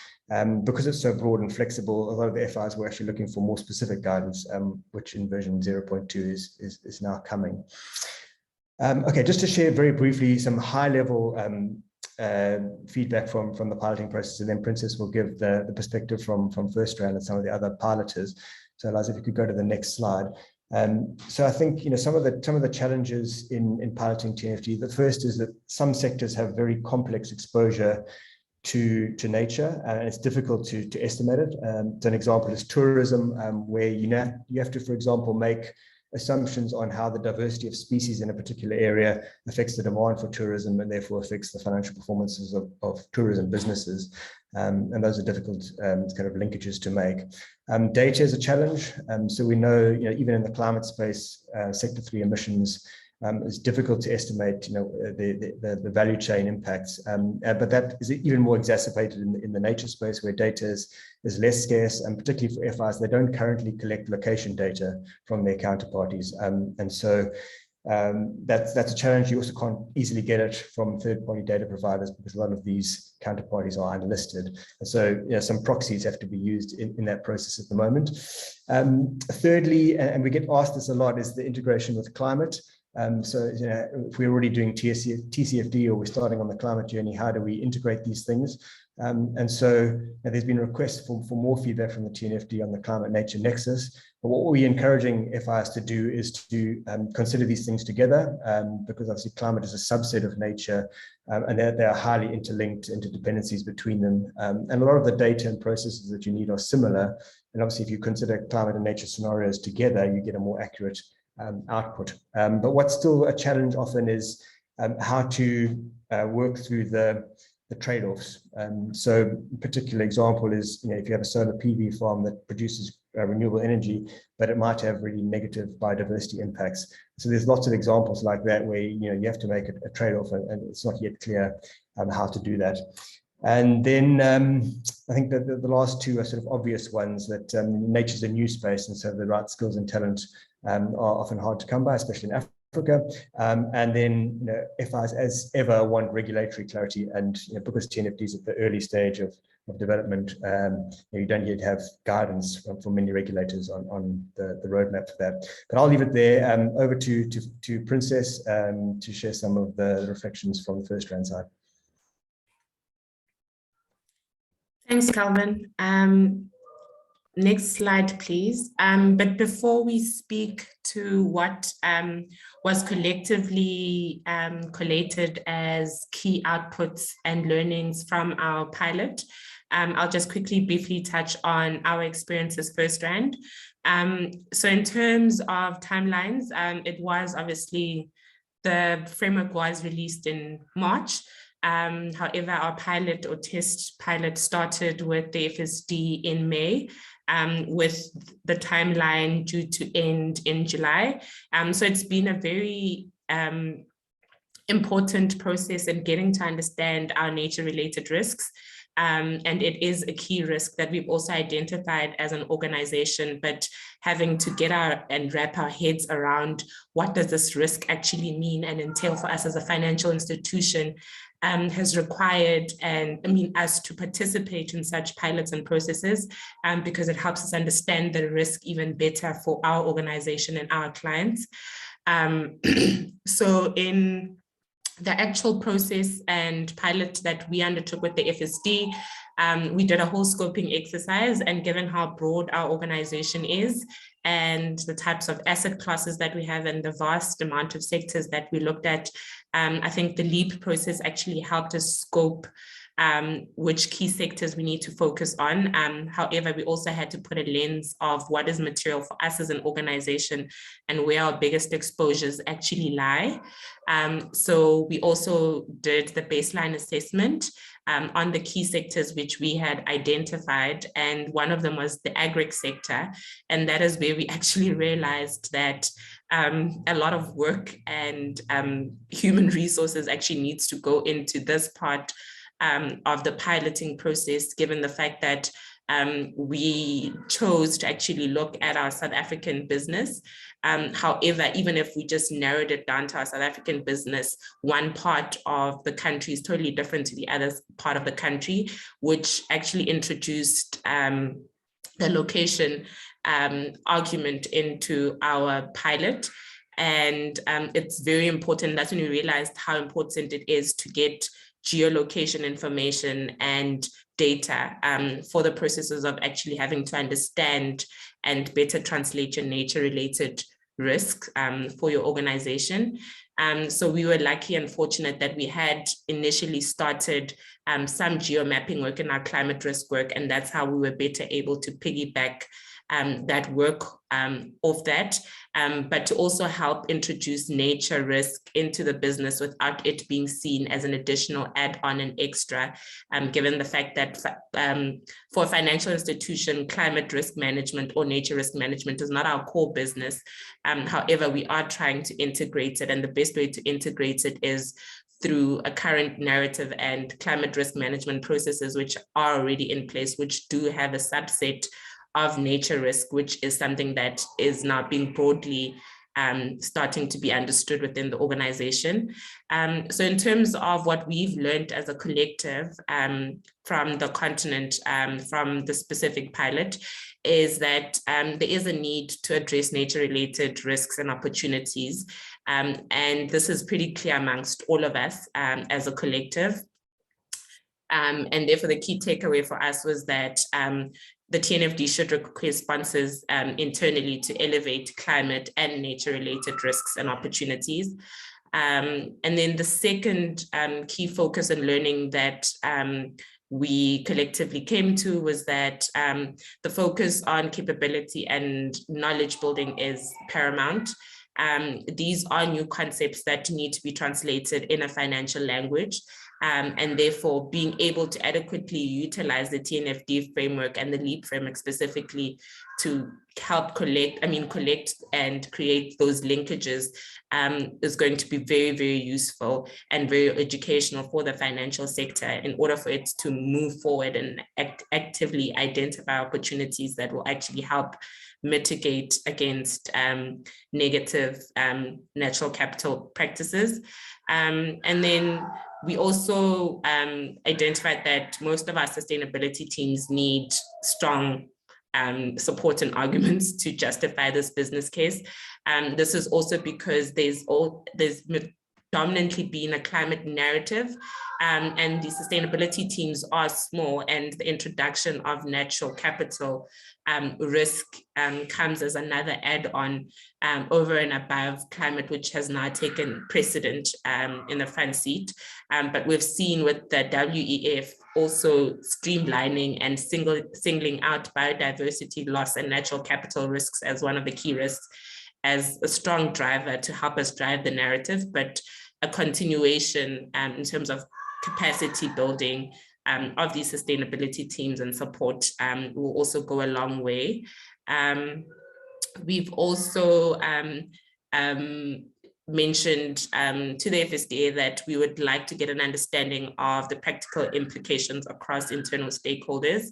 because it's so broad and flexible, a lot of the FIs were actually looking for more specific guidance, which in version 0.2 is now coming. Okay, just to share very briefly some high-level feedback from the piloting process, and then Princess will give the perspective from FirstRand and some of the other piloters. So Eliza, if you could go to the next slide. So I think some of the challenges in piloting TNFD. The first is that some sectors have very complex exposure to nature, and it's difficult to estimate it. So an example is tourism, where you have to, for example, make assumptions on how the diversity of species in a particular area affects the demand for tourism and therefore affects the financial performances of tourism businesses. And those are difficult kind of linkages to make. Data is a challenge. So we know, even in the climate space, sector 3 emissions is difficult to estimate, the value chain impacts. But that is even more exacerbated in the nature space, where data is less scarce, and particularly for FIs, they don't currently collect location data from their counterparties. And so that's a challenge. You also can't easily get it from third-party data providers because a lot of these counterparties are unlisted. And so some proxies have to be used in that process at the moment. Thirdly, and we get asked this a lot, is the integration with climate. So if we're already doing TCFD or we're starting on the climate journey, how do we integrate these things? And so there's been requests for more feedback from the TNFD on the climate nature nexus. But what we're encouraging FIs to do is to consider these things together, because obviously climate is a subset of nature, and they are highly interlinked, interdependencies between them. And a lot of the data and processes that you need are similar. And obviously, if you consider climate and nature scenarios together, you get a more accurate output. But what's still a challenge often is how to work through the trade-offs. So a particular example is, if you have a solar PV farm that produces renewable energy, but it might have really negative biodiversity impacts. So there's lots of examples like that where you have to make a trade-off, and it's not yet clear how to do that. And then I think that the last two are sort of obvious ones, that nature's a new space, and so the right skills and talent are often hard to come by, especially in Africa. And then FIs, as ever, want regulatory clarity, and because TNFD is at the early stage of development, you don't yet have guidance from many regulators on the roadmap for that. But I'll leave it there. Over to Princess to share some of the reflections from the FirstRand side. Thanks, Kelvin. Next slide, please. But before we speak to what was collectively collated as key outputs and learnings from our pilot, I'll just quickly briefly touch on our experience as FirstRand. So in terms of timelines, it was obviously, the framework was released in March. However, our pilot or test pilot started with the FSD in May, with the timeline due to end in July. So it's been a very important process in getting to understand our nature-related risks. And it is a key risk that we've also identified as an organization, but having to get and wrap our heads around what does this risk actually mean and entail for us as a financial institution has required us to participate in such pilots and processes, because it helps us understand the risk even better for our organization and our clients. So in the actual process and pilot that we undertook with the FSD, we did a whole scoping exercise, and given how broad our organization is and the types of asset classes that we have and the vast amount of sectors that we looked at, I think the LEAP process actually helped us scope which key sectors we need to focus on. However, we also had to put a lens of what is material for us as an organization and where our biggest exposures actually lie. So we also did the baseline assessment on the key sectors which we had identified, and one of them was the agri sector, and that is where we actually realized that a lot of work and human resources actually needs to go into this part of the piloting process, given the fact that we chose to actually look at our South African business. However, even if we just narrowed it down to our South African business, one part of the country is totally different to the other part of the country, which actually introduced the location argument into our pilot. And it's very important. That's when we realized how important it is to get geolocation information and data for the processes of actually having to understand and better translate your nature-related risk for your organization. So we were lucky and fortunate that we had initially started some geomapping work in our climate risk work, and that's how we were better able to piggyback that work off that, but to also help introduce nature risk into the business without it being seen as an additional add-on and extra, given the fact that for a financial institution, climate risk management or nature risk management is not our core business. However, we are trying to integrate it, and the best way to integrate it is through a current narrative and climate risk management processes, which are already in place, which do have a subset of nature risk, which is something that is now being broadly starting to be understood within the organization. So in terms of what we've learned as a collective from the continent, from the specific pilot, is that there is a need to address nature-related risks and opportunities. And this is pretty clear amongst all of us as a collective. And therefore, the key takeaway for us was that the TNFD should request sponsors internally to elevate climate and nature-related risks and opportunities. And then the second key focus and learning that we collectively came to was that the focus on capability and knowledge building is paramount. These are new concepts that need to be translated in a financial language. And therefore being able to adequately utilize the TNFD framework and the LEAP framework specifically to help collect and create those linkages is going to be very, very useful and very educational for the financial sector in order for it to move forward and actively identify opportunities that will actually help mitigate against negative natural capital practices. And then we also identified that most of our sustainability teams need strong support and arguments to justify this business case. This is also because there's predominantly been a climate narrative, and the sustainability teams are small, and the introduction of natural capital risk comes as another add-on over and above climate, which has now taken precedent in the front seat. But we've seen with the WEF also streamlining and singling out biodiversity loss and natural capital risks as one of the key risks as a strong driver to help us drive the narrative, but a continuation in terms of capacity building of these sustainability teams and support will also go a long way. We've also mentioned to the FSDA that we would like to get an understanding of the practical implications across internal stakeholders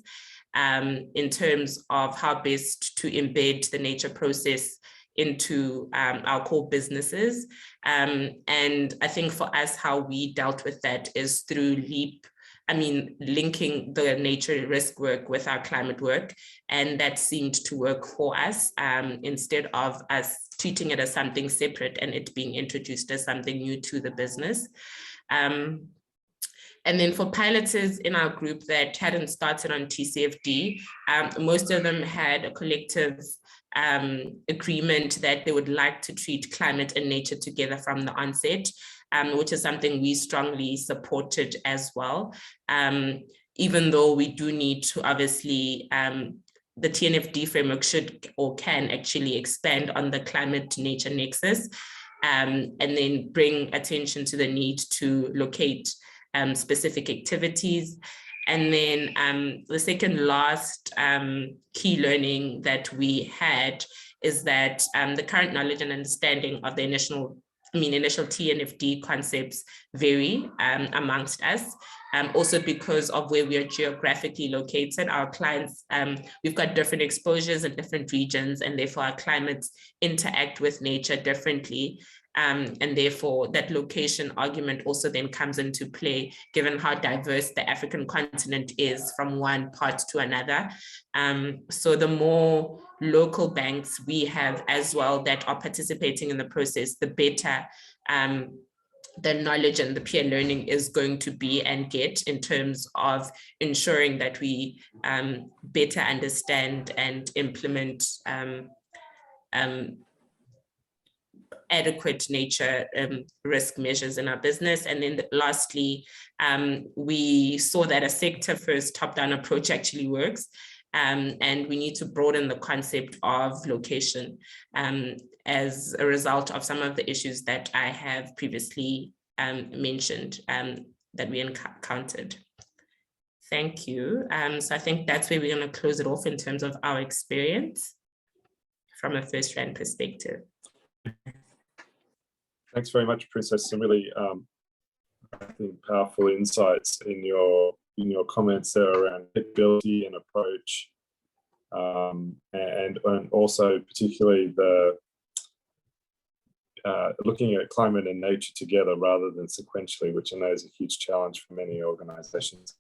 in terms of how best to embed the nature process into our core businesses. And I think for us, how we dealt with that is through LEAP linking the nature risk work with our climate work, and that seemed to work for us, instead of us treating it as something separate and it being introduced as something new to the business. And then for piloters in our group that hadn't started on TCFD, most of them had a collective agreement that they would like to treat climate and nature together from the onset, which is something we strongly supported as well. Even though we do need to obviously, the TNFD framework should or can actually expand on the climate nature nexus, and then bring attention to the need to locate specific activities. And then the second last key learning that we had is that the current knowledge and understanding of the initial TNFD concepts vary amongst us. Also because of where we are geographically located, our clients, we've got different exposures in different regions, and therefore our climates interact with nature differently. And therefore that location argument also then comes into play, given how diverse the African continent is from one part to another. So the more local banks we have as well that are participating in the process, the better the knowledge and the peer learning is going to be and get in terms of ensuring that we better understand and implement adequate nature risk measures in our business. And then lastly, we saw that a sector first top-down approach actually works. And we need to broaden the concept of location as a result of some of the issues that I have previously mentioned that we encountered. Thank you. So I think that's where we're going to close it off in terms of our experience from a FirstRand perspective. Thanks very much, Princess. Some really, I think, powerful insights in your comments there around capability and approach, and also particularly the looking at climate and nature together rather than sequentially, which I know is a huge challenge for many organisations.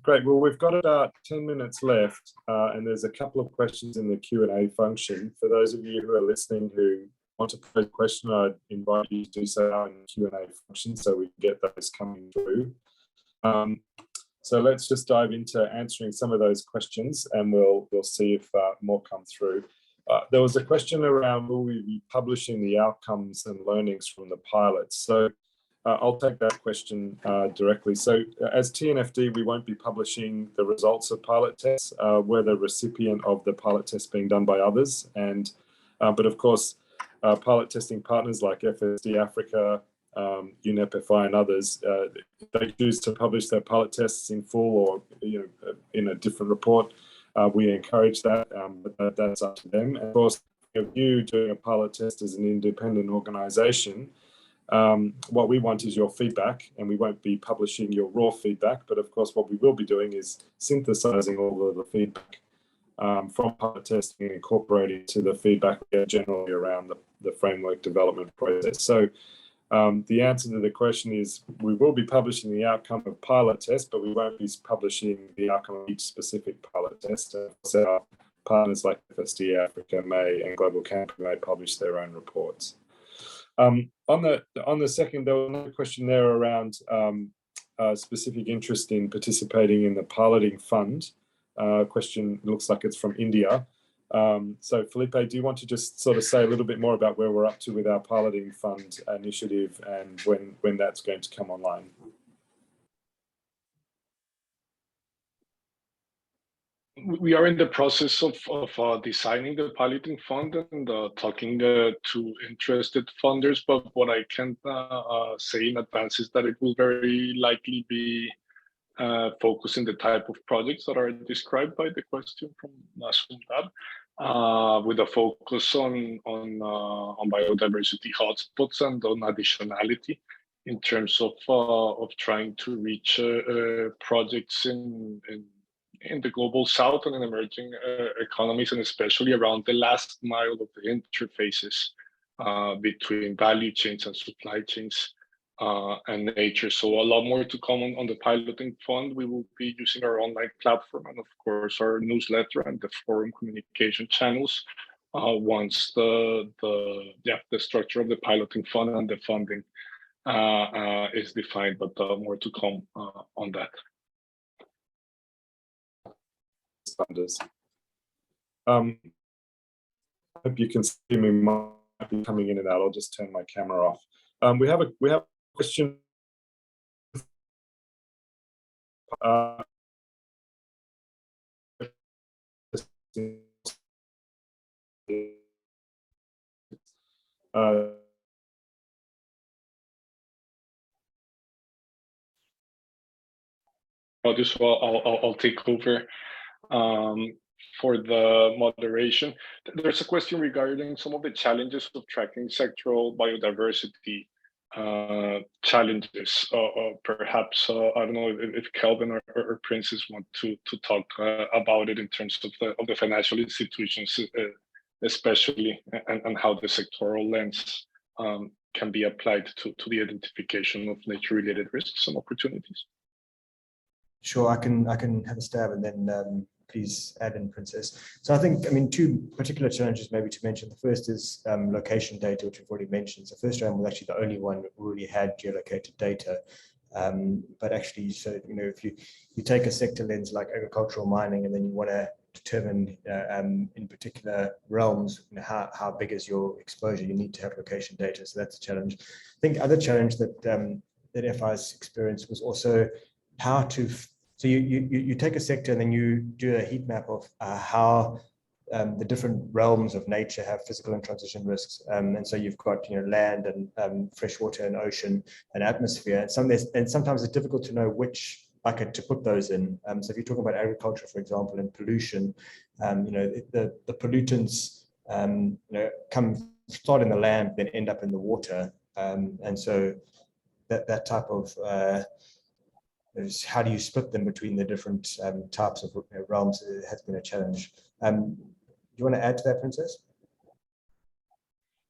Great. Well, we've got about 10 minutes left, and there's a couple of questions in the Q&A function. For those of you who are listening who want to pose a question, I'd invite you to do so in the Q&A function so we can get those coming through. So let's just dive into answering some of those questions, and we'll see if more come through. There was a question around, will we be publishing the outcomes and learnings from the pilots? So I'll take that question directly. So as TNFD, we won't be publishing the results of pilot tests. We're the recipient of the pilot tests being done by others. But of course, pilot testing partners like FSD Africa, UNEP-FI and others, they choose to publish their pilot tests in full or in a different report. We encourage that, but that's up to them. And of course, if you doing a pilot test as an independent organisation, what we want is your feedback, and we won't be publishing your raw feedback. But of course, what we will be doing is synthesising all of the feedback from pilot testing and incorporating to the feedback we get generally around the framework development process. So the answer to the question is we will be publishing the outcome of pilot tests, but we won't be publishing the outcome of each specific pilot test. So our partners like FSD Africa and Global Canopy may publish their own reports. On the second, there was another question there around specific interest in participating in the piloting fund. Question looks like it's from India. So Felipe, do you want to just sort of say a little bit more about where we're up to with our piloting fund initiative and when that's going to come online? We are in the process of designing the piloting fund and talking to interested funders, but what I can say in advance is that it will very likely be focusing the type of projects that are described by the question from Nasum, with a focus on biodiversity hotspots and on additionality in terms of trying to reach projects in the global south and in emerging economies, and especially around the last mile of the interfaces between value chains and supply chains and nature. So a lot more to come on the piloting fund. We will be using our online platform and of course our newsletter and the forum communication channels once the structure of the piloting fund and the funding is defined, but more to come on that. Funders. Hope you can see me. Might be coming in and out. I'll just turn my camera off. We have a question. I'll take over for the moderation. There's a question regarding some of the challenges of tracking sectoral biodiversity challenges. Perhaps I don't know if Kelvin or Princess want to talk about it in terms of the financial institutions, especially, and how the sectoral lens can be applied to the identification of nature-related risks and opportunities. Sure, I can have a stab, and then please add in, Princess. So I think, two particular challenges maybe to mention. The first is location data, which we've already mentioned. So FirstRand was actually the only one who really had geolocated data. But actually, so if you take a sector lens like agricultural mining, and then you want to determine in particular realms, how big is your exposure, you need to have location data. So that's a challenge. I think other challenge that that FI's experienced was also how to. So you take a sector and then you do a heat map of how the different realms of nature have physical and transition risks. And so you've got land and freshwater and ocean and atmosphere. And sometimes it's difficult to know which bucket to put those in. So if you're talking about agriculture, for example, and pollution, the pollutants start in the land, then end up in the water. And so that type of is how do you split them between the different types of realms? It has been a challenge. Do you want to add to that, Princess?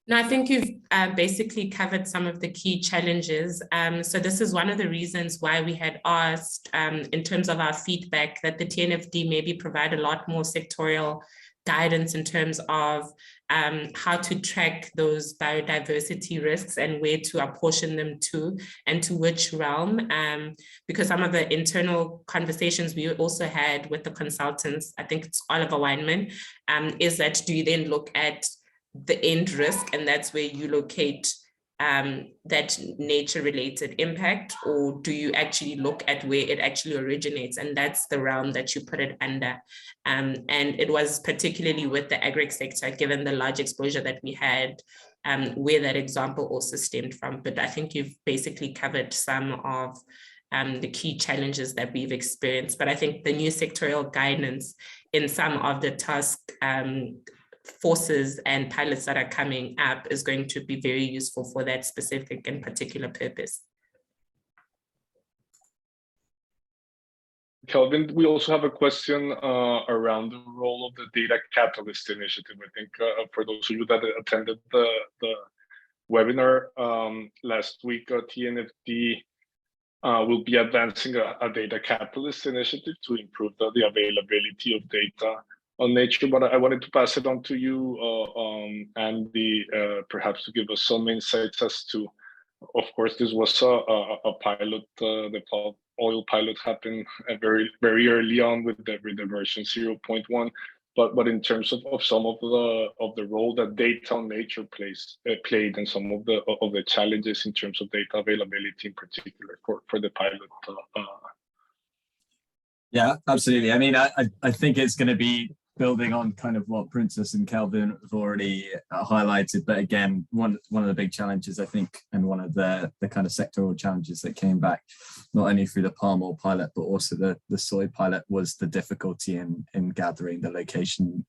No, I think you've basically covered some of the key challenges. So this is one of the reasons why we had asked, in terms of our feedback, that the TNFD maybe provide a lot more sectorial guidance in terms of how to track those biodiversity risks and where to apportion them to and to which realm. Because some of the internal conversations we also had with the consultants, I think it's Oliver Weinman, is that do you then look at the end risk, and that's where you locate that nature-related impact, or do you actually look at where it actually originates, and that's the realm that you put it under. And it was particularly with the agri sector, given the large exposure that we had, where that example also stemmed from. But I think you've basically covered some of the key challenges that we've experienced. But I think the new sectorial guidance in some of the task forces and pilots that are coming up is going to be very useful for that specific and particular purpose. Kelvin, we also have a question around the role of the Data Catalyst Initiative. I think for those of you that attended the webinar last week, TNFD will be advancing a Data Catalyst Initiative to improve the availability of data on nature. But I wanted to pass it on to you, Andy, perhaps to give us some insights as to, of course, this was a pilot, the oil pilot happened very, very early on with the version 0.1. But in terms of some of the role that data on nature played, and some of the challenges in terms of data availability in particular for the pilot. Yeah, absolutely. I mean, I think it's going to be building on kind of what Princess and Kelvin have already highlighted. But again, one of the big challenges, I think, and one of the kind of sectoral challenges that came back, not only through the palm oil pilot, but also the soy pilot, was the difficulty in gathering the location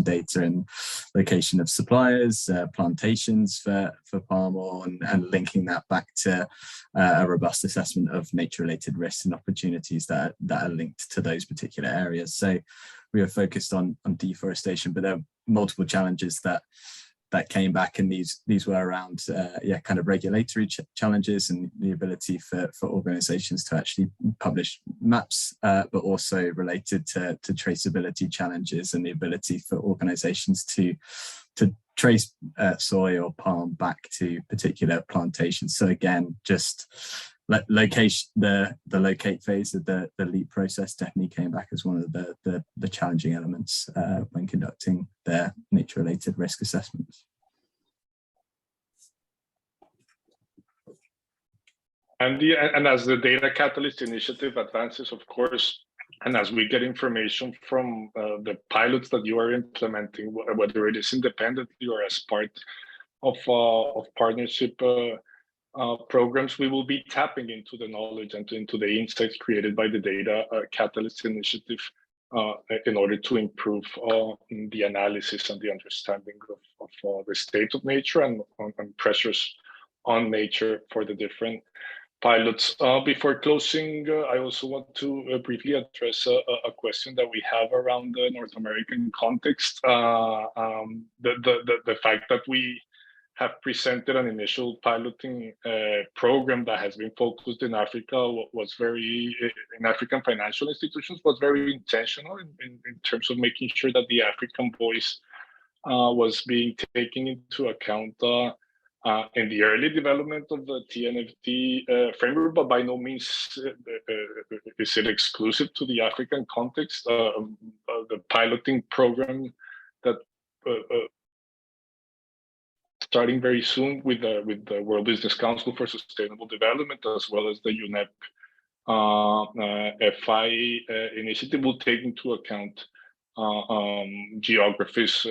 data and location of suppliers, plantations for palm oil, and linking that back to a robust assessment of nature-related risks and opportunities that are linked to those particular areas. So we are focused on deforestation, but there are multiple challenges that that came back, and these were around kind of regulatory challenges and the ability for organizations to actually publish maps, but also related to traceability challenges and the ability for organizations to trace soy or palm back to particular plantations. So again, just location, the locate phase of the LEAP process definitely came back as one of the challenging elements when conducting their nature-related risk assessments. And as the Data Catalyst initiative advances, of course, and as we get information from the pilots that you are implementing, whether it is independently or as part of partnership programs, we will be tapping into the knowledge and into the insights created by the Data Catalyst initiative in order to improve the analysis and the understanding of the state of nature and pressures on nature for the different pilots. Before closing, I also want to briefly address a question that we have around the North American context. The fact that we have presented an initial piloting program that has been focused in Africa in African financial institutions was very intentional in terms of making sure that the African voice was being taken into account in the early development of the TNFD framework, but by no means is it exclusive to the African context. The piloting program that starting very soon with the World Business Council for Sustainable Development, as well as the UNEP FI initiative, will take into account geographies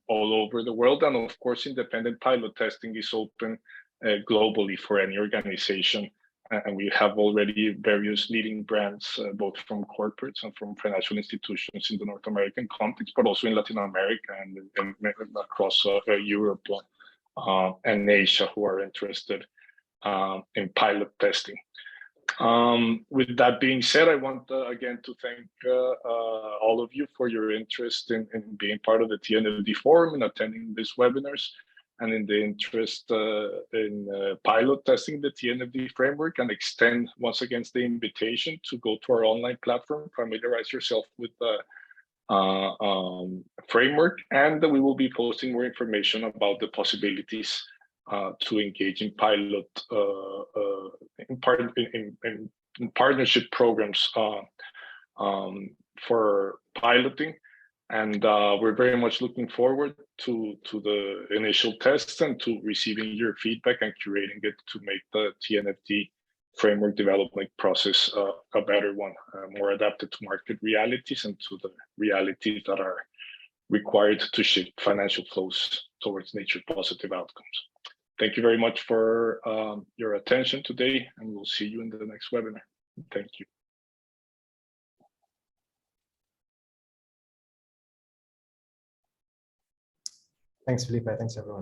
all over the world. And of course, independent pilot testing is open globally for any organization. And we have already various leading brands, both from corporates and from financial institutions in the North American context, but also in Latin America and across Europe and Asia, who are interested in pilot testing. With that being said, I want again to thank all of you for your interest in being part of the TNFD forum and attending these webinars, and in the interest in pilot testing the TNFD framework, and extend once again the invitation to go to our online platform, familiarize yourself with the framework, and we will be posting more information about the possibilities to engage in pilot in partnership programs for piloting. And we're very much looking forward to the initial tests and to receiving your feedback and curating it to make the TNFD framework development process a better one, more adapted to market realities and to the realities that are required to shift financial flows towards nature positive outcomes. Thank you very much for your attention today, and we'll see you in the next webinar. Thank you. Thanks, Felipe. Thanks, everyone.